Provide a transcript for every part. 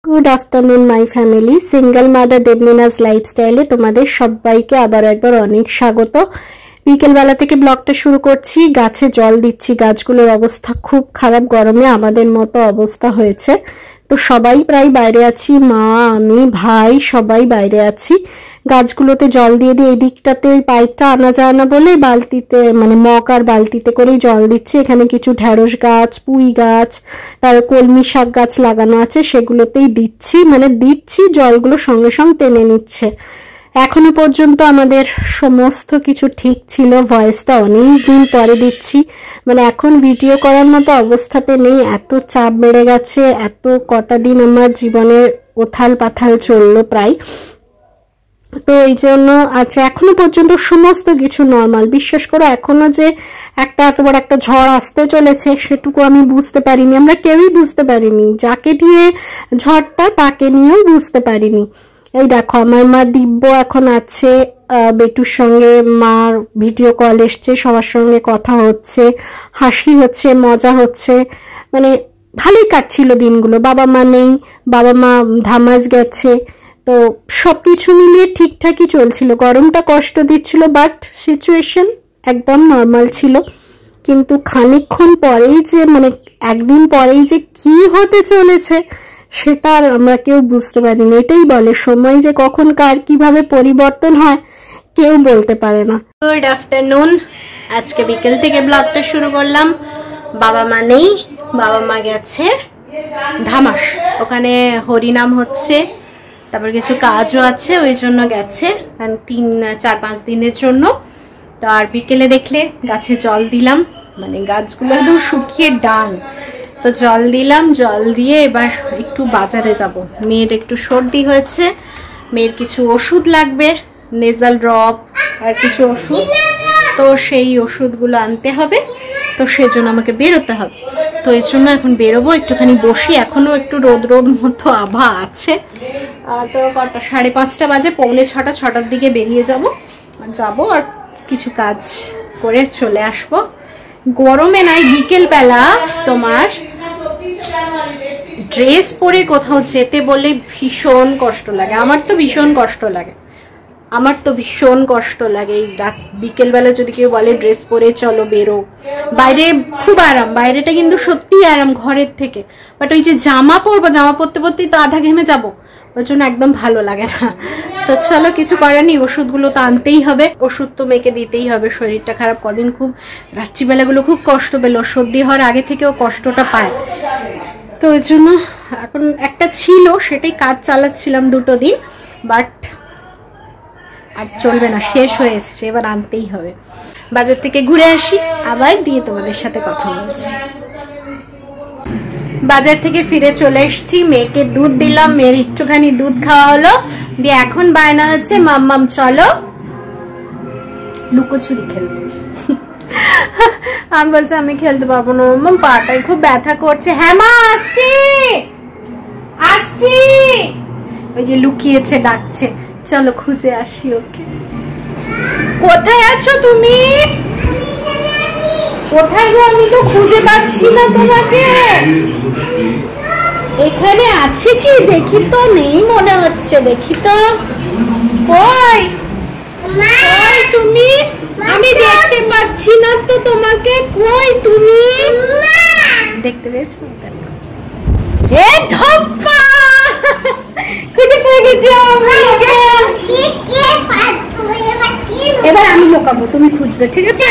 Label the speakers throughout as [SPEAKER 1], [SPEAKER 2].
[SPEAKER 1] Good afternoon my family, single mother Debolina's লাইফস্টাইলে তোমাদের সবাইকে আবার একবার অনেক স্বাগত। বিকেলবেলা থেকে ব্লগটা শুরু করছি। গাছে জল দিচ্ছি, গাছগুলোর অবস্থা খুব খারাপ, গরমে আমাদের মতো অবস্থা হয়েছে। তো সবাই প্রায় বাইরে আছি, মা, আমি, ভাই সবাই বাইরে আছি। গাছগুলোতে জল দিয়ে দিয়ে এই দিকটাতে পাইপটা আনা যায় না বলে বালতিতে, মানে মগ আর বালতিতে করেই জল দিচ্ছি। এখানে কিছু ঢেঁড়স গাছ, পুঁই গাছ, তার কলমি শাক গাছ লাগানো আছে, সেগুলোতেই দিচ্ছি, মানে দিচ্ছি, জলগুলো সঙ্গে সঙ্গে টেনে নিচ্ছে। এখনো পর্যন্ত আমাদের সমস্ত কিছু ঠিক ছিল। ভয়েসটা অনেক দিন পরে দিচ্ছি, মানে এখন ভিডিও করার মতো অবস্থাতে নেই, এত চাপ বেড়ে গেছে। এত কটা দিন আমার জীবনের ওথাল পাথাল চললো প্রায়, তো এই জন্য আচ্ছা এখনো পর্যন্ত সমস্ত কিছু নর্মাল। বিশ্বাস করো, এখনো যে একটা এত বড় একটা ঝড় আসতে চলেছে সেটুকু আমি বুঝতে পারিনি, আমরা কেউই বুঝতে পারিনি। যাকে নিয়ে ঝড়টা তাকে নিয়েও বুঝতে পারিনি। এই দেখো আমার মা দিব্য এখন আছে, বেটুর সঙ্গে মার ভিডিও কল এসছে, সবার সঙ্গে কথা হচ্ছে, হাসি হচ্ছে, মজা হচ্ছে, মানে ভালোই কাটছিল দিনগুলো। বাবা মা নেই, বাবা মা ধামাজ গেছে, তো সবকিছু মিলিয়ে ঠিকঠাকই চলছিল। গরমটা কষ্ট দিচ্ছিল, বাট সিচুয়েশন একদম নর্মাল ছিল। কিন্তু খানিকক্ষণ পরেই যে, মানে একদিন পরেই যে কি হতে চলেছে সেটা আর আমরা কেউ বুঝতে পারিনি। এটাই বলে সময় যে কখন কার কিভাবে পরিবর্তন হয় কেউ বলতে পারে না। গুড আফটারনুন, আজকে বিকেল থেকে ব্লগটা শুরু করলাম। বাবা মা নেই, বাবা মা গেছে ধামাস, ওখানে হরিনাম হচ্ছে, তারপর কিছু কাজও আছে, ওই জন্য গেছে 3-4-5 দিনের জন্য। তো আর বিকেলে দেখলে গাছে জল দিলাম, মানে গাছগুলো একদম শুকিয়ে ডাং, তো জল দিলাম। জল দিয়ে এবার একটু বাজারে যাব। মেয়ের একটু সর্দি হয়েছে, মেয়ের কিছু ওষুধ লাগবে, নেজাল ড্রপ আর কিছু ওষুধ, তো সেই ওষুধগুলো আনতে হবে, তো সেজন্য আমাকে বেরোতে হবে। তো এই জন্য এখন বেরোবো, একটুখানি বসি, এখনো একটু রোদ রোদ মতো আভা আছে। তো কটা 5:30 বাজে, 5:45, 6টার দিকে বেরিয়ে যাব আর কিছু কাজ করে চলে আসব। গরমে নাই বিকেলবেলা তোমার ড্রেস পরে কোথাও যেতে বলে ভীষণ কষ্ট লাগে। আমার তো ভীষণ কষ্ট লাগে এই বিকেলবেলা যদি কেউ বলে ড্রেস পরে চলো বেরো বাইরে, খুব আরাম, বাইরেটা কিন্তু সত্যিই আরাম ঘরের থেকে, বাট ওই যে জামা পরবো, জামা পরতে পরতেই তো আধা ঘেমে যাবো, ওই জন্য একদম ভালো লাগে না। তো চলো, কিছু করার নেই, ওষুধগুলো তো আনতেই হবে, ওষুধ তো মেয়েকে দিতেই হবে, শরীরটা খারাপ, কদিন খুব রাত্রিবেলাগুলো খুব কষ্ট পেলো, সর্দি হওয়ার আগে থেকেও কষ্টটা পায়। তো ওই জন্য এখন একটা ছিল, সেটাই কাজ চালাচ্ছিলাম 2 দিন, বাট আর চলবে না, শেষ হয়ে এসছে, এবার আনতেই হবে। বাজার থেকে ঘুরে আসি, আবার দিয়ে তোমাদের সাথে কথা বলছি। বাজার থেকে ফিরে চলে এসছি, মেয়েকে দুধ দিলাম, মেয়ের একটুখানি দুধ খাওয়া হলো, দিয়ে এখন বায়না হচ্ছে মাম্মাম চলো লুকোচুরি খেলবো। আমি বলছি আমি খেলতে পারবো না মাম্মাম, পাটায় খুব ব্যথা করছে। হ্যাঁ মা আসছি, ওই যে লুকিয়েছে, ডাকছে, চলো খুঁজে আসি ওকে। কোথায় আছো তুমি? কোথায় গো, আমি তো খুঁজে পাচ্ছি না তোমাকে। এখানে আছে কি দেখি তো, নেই মনে হচ্ছে, দেখি তো, কই তুমি? আমি দেখতে পাচ্ছি না তো তোমাকে, কই তুমি? দেখতে পেয়েছো? এ ধপ্পা, খুঁজে পেয়ে গেছি আমাকে। এবার আমি লুকাবো, তুমি খুঁজবে, ঠিক আছে?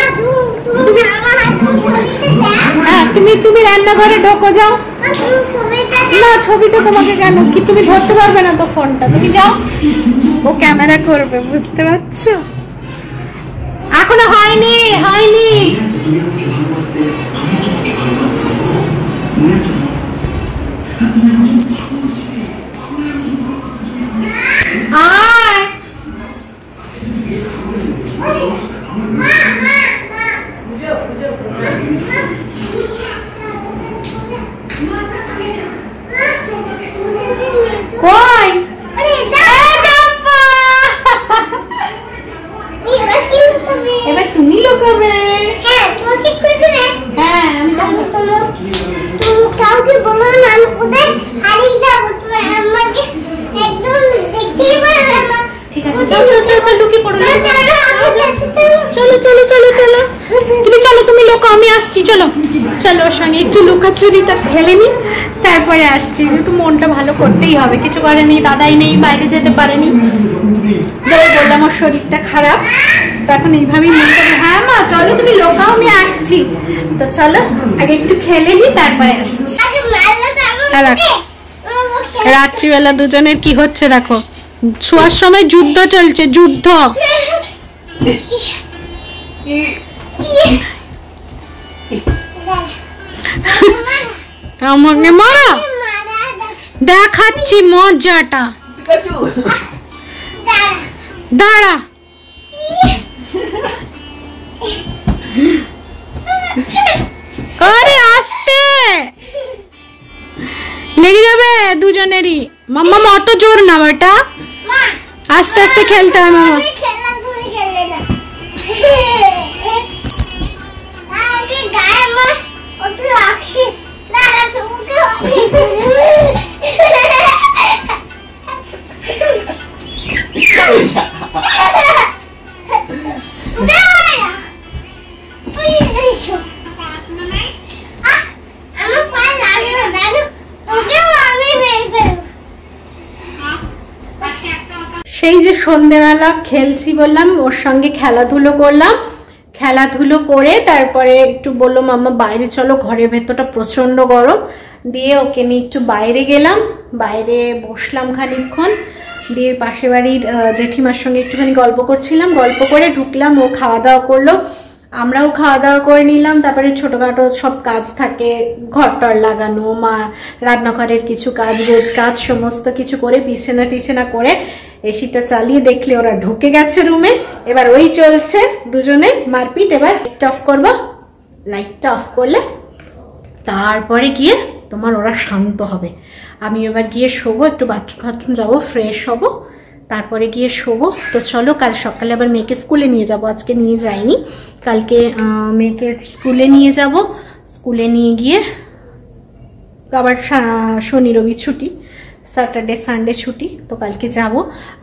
[SPEAKER 1] হ্যাঁ, তুমি রান্নাঘরে ঢোকো, যাও। না, ছবিটা তোমাকে কেন, কি তুমি ধরতে পারবে না তো ফোনটা, তুমি যাও, ও ক্যামেরা করবে, বুঝতে পারছো? এখনো হয়নি। এবার তুমি লুকাবে। হ্যাঁ, তোমাকে খুঁজবে। হ্যাঁ, আমি তোমাকে কাউকে বলো না, আমি কোথায় হারিয়ে চলো চলো চলো, তুমি চলো, তুমি লোকা, আমি আসছি। চলো চলো, ওর সঙ্গে একটু লুকাচুরিটা খেলে নি, তারপরে আসছি। একটু মনটা ভালো করতেই হবে, কিছু করেনি, দাদাই নেই, বাইরে যেতে পারেনি, বললাম ওর শরীরটা খারাপ, তো এখন এইভাবেই মনটা। হ্যাঁ মা চলো, তুমি লোকাও, আমি আসছি। তো চলো আগে একটু খেলে নি, তারপরে আসছি। রাত্রিবেলা দুজনের কি হচ্ছে দেখো, শোয়ার সময় যুদ্ধ চলছে, যুদ্ধ। আমাকে মারা দেখাচ্ছি মজাটা, দাঁড়া। আরে আস্তে, লেগে যাবে দুজনেরই। মাম্মা অত জোর না বেটা, আস্তে আস্তে খেলতে হয় মামা। সেই যে সন্ধ্যেবেলা খেলছি বললাম, ওর সঙ্গে খেলাধুলো করলাম, খেলাধুলো করে তারপরে একটু বললো মাম্মা বাইরে চলো, ঘরের ভেতরটা প্রচন্ড গরম, দিয়ে ওকে নিয়ে একটু বাইরে গেলাম, বাইরে বসলাম খানিকক্ষণ, দিয়ে পাশের বাড়ির জেঠিমার সঙ্গে একটুখানি গল্প করছিলাম, গল্প করে ঢুকলাম, ও খাওয়া দাওয়া করলো, আমরাও খাওয়া দাওয়া করে নিলাম। তারপরে ছোটখাটো সব কাজ থাকে, ঘর টর লাগানো, মা রান্নাঘরের কিছু কাজ, গোছ কাজ সমস্ত কিছু করে বিছানা টিছানা করে এসিটা চালিয়ে দেখলে ওরা ঢুকে গেছে রুমে। এবার ওই চলছে দুজনে মারপিট। এবার লাইটটা অফ করবো, লাইটটা অফ করলে তারপরে গিয়ে তোমার ওরা শান্ত হবে। আমি এবার গিয়ে শোবো, একটু বাথরুম যাবো, ফ্রেশ হবো, তারপরে গিয়ে শোবো। তো চলো, কাল সকালে আবার মেয়েকে স্কুলে নিয়ে যাব, আজকে নিয়ে যাইনি, কালকে মেয়েকে স্কুলে নিয়ে যাব। স্কুলে নিয়ে গিয়ে আবার শনি রবি ছুটি, স্যাটারডে সানডে ছুটি, তো কালকে যাব।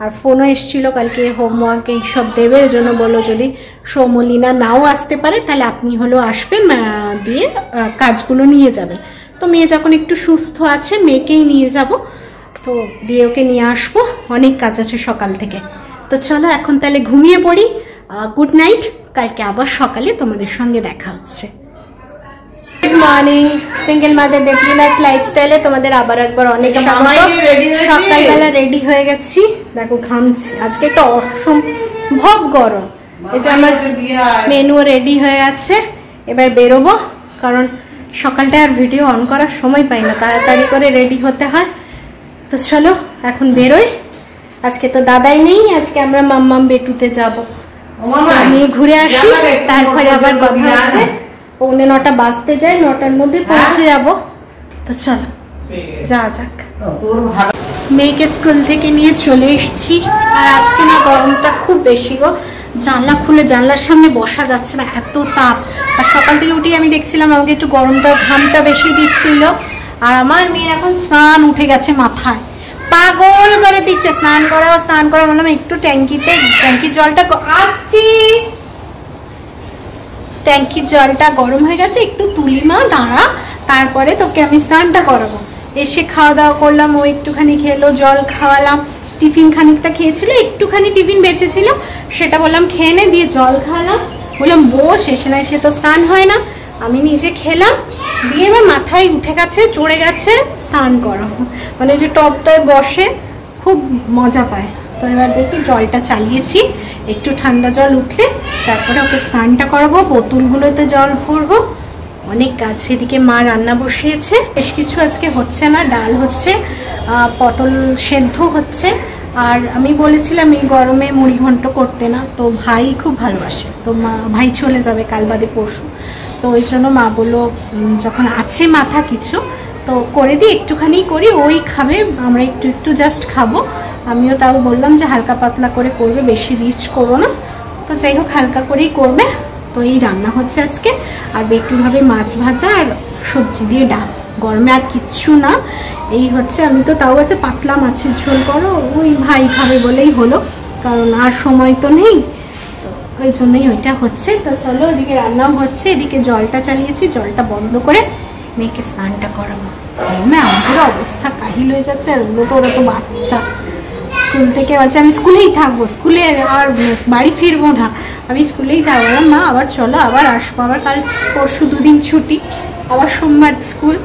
[SPEAKER 1] আর ফোনও এসেছিলো কালকে হোমওয়ার্ক এইসব দেবে, ওই জন্য বললো যদি সৌমলিনা নাও আসতে পারে তাহলে আপনি হলো আসবেন, দিয়ে কাজগুলো নিয়ে যাবেন। তো মেয়ে যখন একটু সুস্থ আছে মেয়েকেই নিয়ে যাব, তো দিয়ে ওকে নিয়ে আসবো, অনেক কাজ আছে সকাল থেকে। তো চলো এখন তাহলে ঘুমিয়ে পড়ি। গুড নাইট, কালকে আবার সকালে তোমাদের সঙ্গে দেখা হচ্ছে। গুড মর্নিং, সিঙ্গেল মাদার দেবলীনাস লাইফস্টাইলে তোমাদের আবার একবার অনেক স্বাগত। সকালবেলা রেডি হয়ে গেছি, দেখো ঘামছি, আজকে একটা অসম্ভব গরম। এই যে আমার মেনু রেডি হয়ে আছে, এবার বেরোবো, কারণ সকালটা আর ভিডিও অন করার সময় পাই না, তাড়াতাড়ি করে রেডি হতে হয়। তো চলো এখন বেরোই, আজকে তো দাদাই নেই, আজকে আমরা মাম্মাম বেটুতে যাবো, আমি ঘুরে আসি, তারপরে আবার কথা আছে। 9:45 বাজতে যায়, 9টার মধ্যে পৌঁছে যাব। তো চলো যা যাক। মেয়েকে স্কুল থেকে নিয়ে চলে এসেছি, আর আজকে না গরমটা খুব বেশি গো, জানলা খুলে জানলার সামনে বসা যাচ্ছে না, এত তাপ। আর সকাল থেকে উঠে আমি দেখছিলাম আমাকে একটু গরমটা ঘামটা বেশি দিচ্ছিল। আর আমার মেয়ের এখন স্নান উঠে গেছে মাথায়, পাগল করে দিচ্ছে, স্নান করা বললাম একটু ট্যাঙ্কির জলটা আসছি, ট্যাঙ্কির জলটা গরম হয়ে গেছে, একটু তুলি মা দাঁড়া, তারপরে তোকে আমি স্নানটা করাবো। এসে খাওয়া দাওয়া করলাম, ও একটুখানি খেলো, জল খাওয়ালাম, টিফিন খানিকটা খেয়েছিল, একটুখানি টিফিন বেঁচেছিল সেটা বললাম খেয়ে নে, দিয়ে জল খাওয়ালাম, বললাম বস, এসে না এসে তো স্নান হয় না, আমি নিজে খেলাম, দিয়ে এবার মাথায় উঠে গেছে, চড়ে গেছে স্নান করা, মানে যে টপটায় বসে খুব মজা পায়। তো এবার দেখি জলটা চালিয়েছি, একটু ঠান্ডা জল উঠলে তারপরে ওকে স্নানটা করাবো, বোতলগুলোতে জল ভরবো, অনেক কাজ। এদিকে মা রান্না বসিয়েছে, বেশ কিছু আজকে হচ্ছে না, ডাল হচ্ছে, পটল সেদ্ধ হচ্ছে, আর আমি বলেছিলাম এই গরমে মুড়ি ঘন্ট করতে না, তো ভাই খুব ভালোবাসে, তো ভাই চলে যাবে কাল বাদে পরশু, তো ওই জন্য মা বললো যখন আছে মাথা কিছু তো করে দিই, একটুখানি করি, ওই খাবে, আমরা একটু একটু জাস্ট খাবো। আমিও তাও বললাম যে হালকা পাতলা করে করবে, বেশি রিচ করো না, তো যাই হোক হালকা করেই করবে। তো এই রান্না হচ্ছে আজকে, আর বেটুভাবে মাছ ভাজা আর সবজি দিয়ে ডাল, গরমে আর কিচ্ছু না, এই হচ্ছে। আমি তো তাও আছে পাতলা মাছের ঝোল করো, ওই ভাই খাবে বলেই হলো, কারণ আর সময় তো নেই। তো ওই জন্যই ওইটা হচ্ছে। তো চলো ওদিকে রান্নাও হচ্ছে, এদিকে জলটা চালিয়েছি, জলটা বন্ধ করে মেয়েকে স্নানটা করাবো। আমাদের অবস্থা কাহিল হয়ে যাচ্ছে, আর ওগুলো তো ওরা তো বাচ্চা, স্কুল থেকে বলছে আমি স্কুলেই থাকবো, স্কুলে আর বাড়ি ফিরবো না, আমি স্কুলেই থাকবো। মা আবার চলো, আবার আসবো, আবার কাল পরশু 2 দিন ছুটি, আবার সোমবার স্কুল,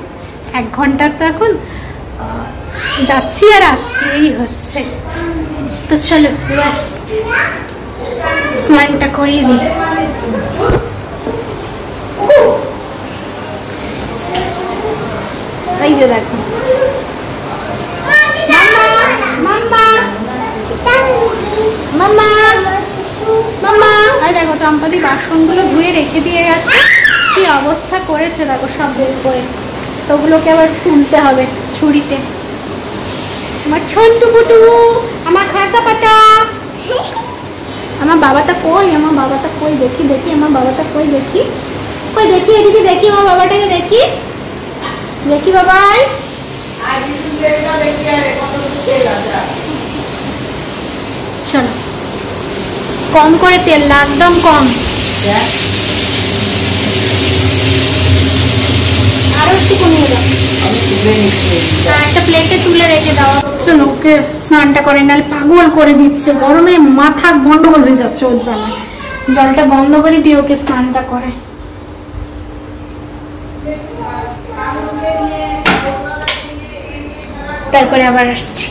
[SPEAKER 1] 1 ঘন্টা তো এখন যাচ্ছি আর আসছি, এই হচ্ছে। তো চলো এবার স্নানটা করিয়ে দিই। এই যে দেখো দেখো চম্পাদি বাসনগুলো ধুয়ে রেখে দিয়ে গেছে, কি অবস্থা করেছে দেখো সব বের করে। তো ওগুলোকে আবার তুলতে হবে ছুরিতে। আমার ছোট্ট পুটু, আমার খাতা পাতা, আমার বাবাটা কই, আমার বাবাটা কই, দেখি দেখি আমার বাবাটা কই, দেখি কই, দেখি এদিকে দেখি আমার বাবাটাকে, দেখি দেখি বাবাই। চলো কম করে তেল না, একদম কম, আরো একটু কমিয়ে দাও, একটা প্লেটে তুলে রেখে দাও। চলো ওকে স্নানটা করে, নাহলে পাগল করে দিচ্ছে, গরমে মাথা গন্ডগোল হয়ে যাচ্ছে ওর জ্বালায়। জলটা বন্ধ করে দিয়ে ওকে স্নানটা করে। তারপরে আবার আসছি,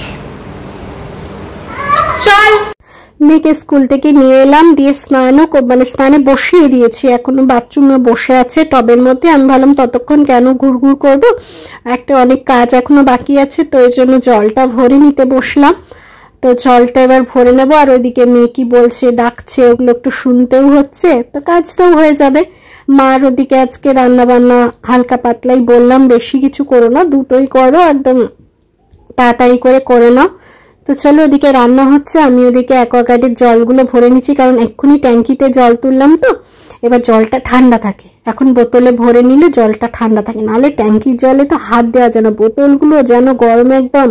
[SPEAKER 1] চল। মেয়েকে স্কুল থেকে নিয়ে এলাম, দিয়ে স্নানে বসিয়ে দিয়েছি, এখনো বাথরুমে বসে আছে টবের মধ্যে। আমি ভাবলাম ততক্ষণ কেন ঘুরঘুর করবো, একটা অনেক কাজ এখনো বাকি আছে, তো এই জন্য জলটা ভরে নিতে বসলাম। তো জলটা এবার ভরে নেবো, আর ওইদিকে মেয়ে কি বলছে ডাকছে ওগুলো একটু শুনতেও হচ্ছে, তো কাজটাও হয়ে যাবে। মার ওদিকে আজকে রান্না বান্না হালকা পাতলাই বললাম, বেশি কিছু করো না, দুটোই করো, একদম তাড়াতাড়ি করে নাও। তো চলো ওদিকে রান্না হচ্ছে, আমি ওদিকে অ্যাকোয়াগার্ডের জলগুলো ভরে নিচ্ছি, কারণ এক্ষুনি ট্যাঙ্কিতে জল তুললাম, তো এবার জলটা ঠান্ডা থাকে, এখন বোতলে ভরে নিলে জলটা ঠান্ডা থাকে, নাহলে ট্যাঙ্কির জলে তো হাত দেওয়া যায় না, বোতলগুলো যেন গরমে একদম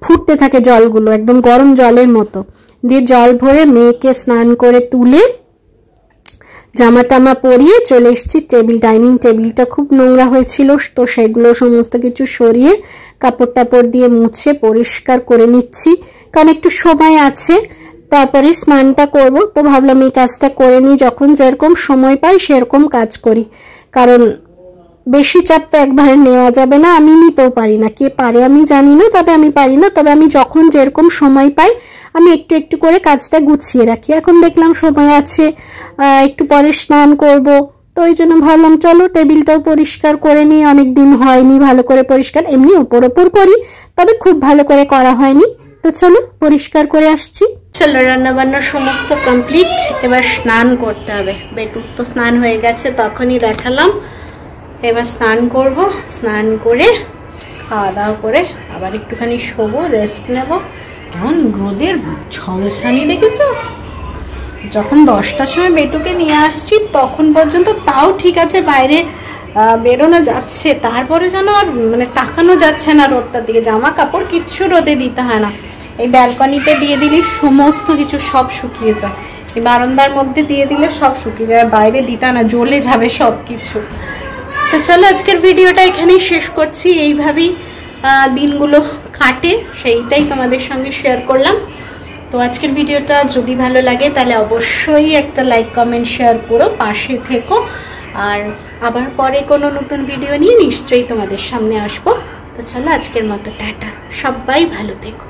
[SPEAKER 1] ফুটতে থাকে, জলগুলো একদম গরম জলের মতো। দিয়ে জল ভরে মেয়েকে স্নান করে তুলে জামা টামা পরিয়ে চলে এসেছি ডাইনিং টেবিলটা খুব নোংরা হয়েছিল, তো সেগুলো সমস্ত কিছু সরিয়ে কাপড় টাপড় দিয়ে মুছে পরিষ্কার করে নিচ্ছি, কারণ একটু সময় আছে, তারপরে স্নানটা করব। তো ভাবলাম এই কাজটা করে নিই, যখন যেরকম সময় পাই সেরকম কাজ করি, কারণ বেশি চাপ তো একবারে নেওয়া যাবে না, আমি নিতেও পারি না, কে পারে আমি জানি না, তবে আমি পারি না, তবে আমি যখন যেরকম সময় পাই আমি একটু একটু করে কাজটা গুছিয়ে রাখি। এখন দেখলাম সময় আছে, একটু পরে স্নান করব, তো ওই জন্য ভাবলাম চলো টেবিলটাও পরিষ্কার করে নিই, অনেকদিন হয়নি ভালো করে পরিষ্কার, এমনি ওপর করি, তবে খুব ভালো করে করা হয়নি। তো চলো পরিষ্কার করে আসছি। চলো রান্না বান্না সমস্ত কমপ্লিট, এবার স্নান করতে হবে। বেটুর তো স্নান হয়ে গেছে, তখনই দেখালাম, এবার স্নান করব, স্নান করে খাওয়া দাওয়া করে আবার একটুখানি শোবো, রেস্ট নেব। কেমন রোদের ঝলসানি দেখেছো, যখন 10টার সময় বেটুকে নিয়ে আসছি তখন পর্যন্ত তাও ঠিক আছে, বাইরে বেরোনো যাচ্ছে, তারপরে যেন আর মানে তাকানো যাচ্ছে না রোদটার দিকে, জামা কাপড় কিচ্ছু রোদে দিতে হয় না, এই ব্যালকনিতে দিয়ে দিলে সমস্ত কিছু সব শুকিয়ে যায়, এই বারান্দার মধ্যে দিয়ে দিলে সব শুকিয়ে যায়, বাইরে দিতে না, জ্বলে যাবে সব কিছু। তো চলো আজকের ভিডিওটা এখানেই শেষ করছি, এইভাবেই দিনগুলো কাটে, সেইটাই তোমাদের সঙ্গে শেয়ার করলাম। তো আজকের ভিডিওটা যদি ভালো লাগে তাহলে অবশ্যই একটা লাইক কমেন্ট শেয়ার করো, পাশে থেকো, আর আবার পরে কোনো নতুন ভিডিও নিয়ে নিশ্চয়ই তোমাদের সামনে আসবো। তো চলো আজকের মতো টাটা, সবাই ভালো থেকো।